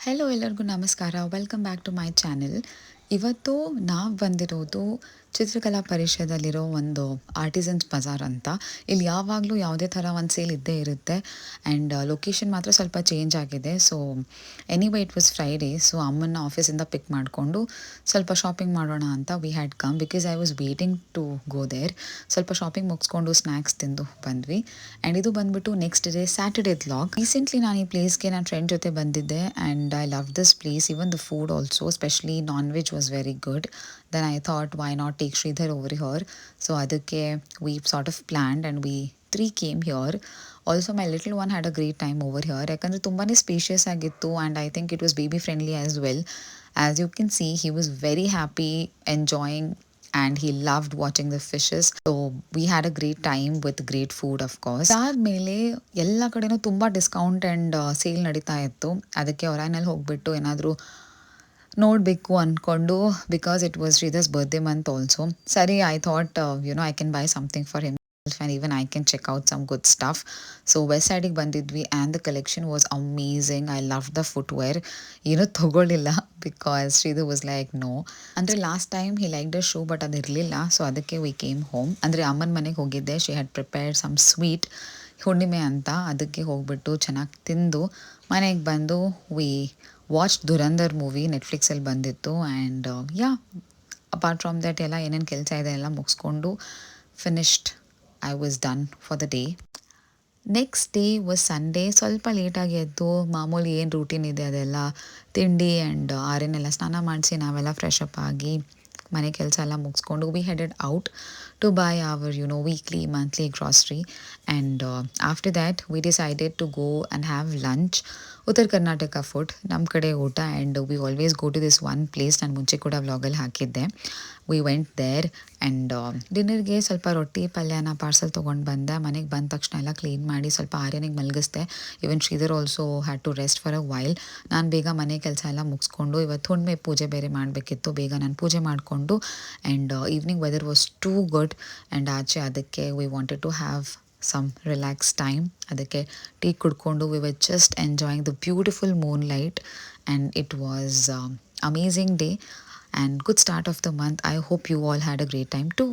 Hello ಎಲ್ಲರಿಗೂ ನಮಸ್ಕಾರ. Welcome back to my channel. ಇವತ್ತು ನಾವು ಬಂದಿರೋದು ಚಿತ್ರಕಲಾ ಪರಿಷದಲ್ಲಿರೋ ಒಂದು ಆರ್ಟಿಸನ್ಸ್ ಬಜಾರ್ ಅಂತ. ಇಲ್ಲಿ ಯಾವಾಗಲೂ ಯಾವುದೇ ಥರ ಒಂದು ಸೇಲ್ ಇದ್ದೇ ಇರುತ್ತೆ. ಆ್ಯಂಡ್ ಲೊಕೇಶನ್ ಮಾತ್ರ ಸ್ವಲ್ಪ ಚೇಂಜ್ ಆಗಿದೆ. So anyway it was Friday. So ಅಮ್ಮನ್ನ ಆಫೀಸಿಂದ ಪಿಕ್ ಮಾಡಿಕೊಂಡು ಸ್ವಲ್ಪ ಶಾಪಿಂಗ್ ಮಾಡೋಣ ಅಂತ we had come because I was waiting to go there. ಸ್ವಲ್ಪ ಶಾಪಿಂಗ್ ಮುಗಿಸ್ಕೊಂಡು ಸ್ನ್ಯಾಕ್ಸ್ ತಿಂದು ಬಂದ್ವಿ. ಆ್ಯಂಡ್ ಇದು ಬಂದುಬಿಟ್ಟು next day Saturday vlog. Recently ನಾನು ಈ ಪ್ಲೇಸ್ಗೆ ನನ್ನ ಫ್ರೆಂಡ್ ಜೊತೆ ಬಂದಿದ್ದೆ and I love this place. Even the food also, especially non veg was very good. Then I thought, why not take Sridhar over here? So ಅದಕ್ಕೆ we sort of planned and we three came here. Also my little one had a great time over here. ಯಾಕಂದರೆ ತುಂಬಾ spacious ಆಗಿತ್ತು and I think it was baby friendly as well. As you can see, he was very happy, enjoying, and he loved watching the fishes. So we had a great time with great food of course. ಅದಾದಮೇಲೆ ಎಲ್ಲ ಕಡೆನೂ ತುಂಬ discount and sale ನಡೀತಾ ಇತ್ತು. ಅದಕ್ಕೆ ಹೊರನಲ್ಲಿ ಹೋಗ್ಬಿಟ್ಟು ಏನಾದರೂ ನೋಡಬೇಕು ಅಂದ್ಕೊಂಡು, because it was Sridhar's birthday month also. ಸರಿ, I thought I can buy something for him and even I can check out some good stuff. So west side ಗೆ ಬಂದಿದ್ವಿ and the collection was amazing. I loved the footwear. ತಗೊಳ್ಳಿಲ್ಲ because Sridhar was like no. ಅಂದರೆ last time he liked the shoe but ಅದಿರಲಿಲ್ಲ. So ಅದಕ್ಕೆ we came home. ಅಂದರೆ ಅಮ್ಮನ ಮನೆಗೆ ಹೋಗಿದ್ದೆ. she had prepared some sweet ಹುಣ್ಣಿಮೆ ಅಂತ. ಅದಕ್ಕೆ ಹೋಗ್ಬಿಟ್ಟು ಚೆನ್ನಾಗಿ ತಿಂದು ಮನೆಗೆ ಬಂದು ವಿ ವಾಚ್ ಧುರಂಧರ್ ಮೂವಿ ನೆಟ್ಫ್ಲಿಕ್ಸಲ್ಲಿ ಬಂದಿತ್ತು. ಆ್ಯಂಡ್ ಅಪಾರ್ಟ್ ಫ್ರಮ್ ದ್ಯಾಟ್ ಎಲ್ಲ ಏನೇನು ಕೆಲಸ ಇದೆ ಎಲ್ಲ ಮುಗಿಸ್ಕೊಂಡು finished. I was done for the day. Next day was Sunday. ಸ್ವಲ್ಪ ಲೇಟಾಗಿ ಎದ್ದು ಮಾಮೂಲಿ ಏನು ರೂಟೀನ್ ಇದೆ ಅದೆಲ್ಲ ತಿಂಡಿ ಆ್ಯಂಡ್ ಆರೇನೆಲ್ಲ ಸ್ನಾನ ಮಾಡಿಸಿ ನಾವೆಲ್ಲ ಫ್ರೆಶ್ ಅಪ್ ಆಗಿ ಮನೆ ಕೆಲಸ ಎಲ್ಲ ಮುಗಿಸ್ಕೊಂಡು we headed out to buy our weekly monthly grocery. And after that we decided to go and have lunch. Uttara Karnataka food ನಮ್ಮ ಕಡೆ ಊಟ. And we always go to this one place. ನಾನು ಮುಂಚೆ ಕೂಡ ವ್ಲಾಗಲ್ಲಿ ಹಾಕಿದ್ದೆ. ವಿ ವೆಂಟ್ ದೇರ್ ಆ್ಯಂಡ್ ಡಿನ್ನರ್ಗೆ ಸ್ವಲ್ಪ ರೊಟ್ಟಿ ಪಲ್ಯನ ಪಾರ್ಸಲ್ ತೊಗೊಂಡು ಬಂದೆ. ಮನೆಗೆ ಬಂದ ತಕ್ಷಣ ಎಲ್ಲ ಕ್ಲೀನ್ ಮಾಡಿ ಸ್ವಲ್ಪ ಆರ್ಯನಿಗೆ ಮಲಗಿಸ್ದೆ. Even Sridhar also had to rest for a while. ನಾನು ಬೇಗ ಮನೆ ಕೆಲಸ ಎಲ್ಲ ಮುಗಿಸ್ಕೊಂಡು, ಇವತ್ತು ಹುಣ್ಣಿಮೆ ಪೂಜೆ ಬೇರೆ ಮಾಡಬೇಕಿತ್ತು, ಬೇಗ ನಾನು ಪೂಜೆ ಮಾಡಿಕೊಂಡು. And evening weather was too good. And ಆಚೆ ಅದಕ್ಕೆ we wanted to have some relax time. ಅದಕ್ಕೆ ಟೀ ಕುಡ್ಕೊಂಡು we were just enjoying the beautiful moon light. And it was amazing day and good start of the month. I hope you all had a great time too.